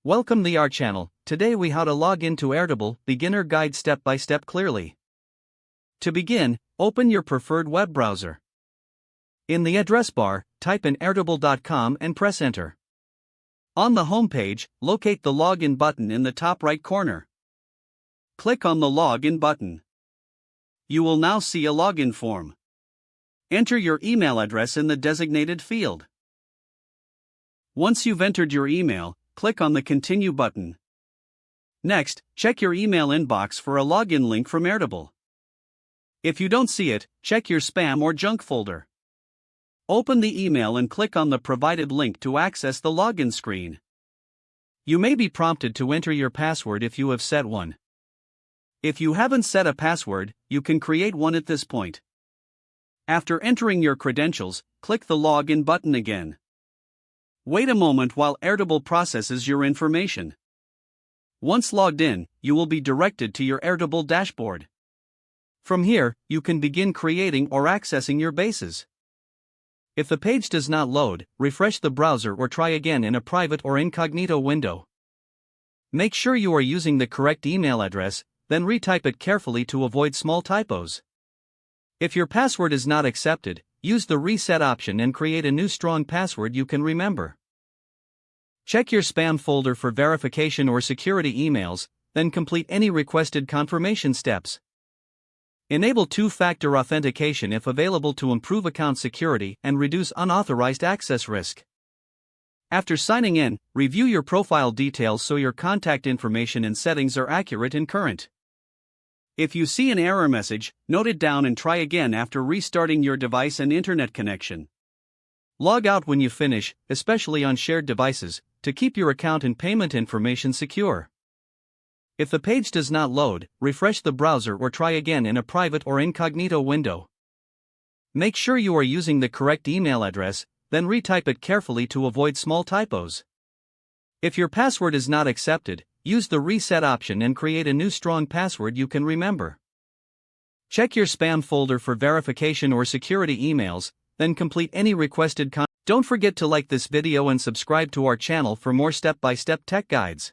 Welcome to our channel. Today we how to log into Airtable, beginner guide step by step clearly. To begin, open your preferred web browser. In the address bar, type in airtable.com and press enter. On the home page, locate the login button in the top right corner. Click on the login button. You will now see a login form. Enter your email address in the designated field. Once you've entered your email, click on the Continue button. Next, check your email inbox for a login link from Airtable. If you don't see it, check your spam or junk folder. Open the email and click on the provided link to access the login screen. You may be prompted to enter your password if you have set one. If you haven't set a password, you can create one at this point. After entering your credentials, click the Login button again. Wait a moment while Airtable processes your information. Once logged in, you will be directed to your Airtable dashboard. From here, you can begin creating or accessing your bases. If the page does not load, refresh the browser or try again in a private or incognito window. Make sure you are using the correct email address, then retype it carefully to avoid small typos. If your password is not accepted, use the reset option and create a new strong password you can remember. Check your spam folder for verification or security emails, then complete any requested confirmation steps. Enable two-factor authentication if available to improve account security and reduce unauthorized access risk. After signing in, review your profile details so your contact information and settings are accurate and current. If you see an error message, note it down and try again after restarting your device and internet connection. Log out when you finish, especially on shared devices, to keep your account and payment information secure. If the page does not load, refresh the browser or try again in a private or incognito window. Make sure you are using the correct email address, then retype it carefully to avoid small typos. If your password is not accepted, use the reset option and create a new strong password you can remember. Check your spam folder for verification or security emails, then complete any requested content. Don't forget to like this video and subscribe to our channel for more step-by-step tech guides.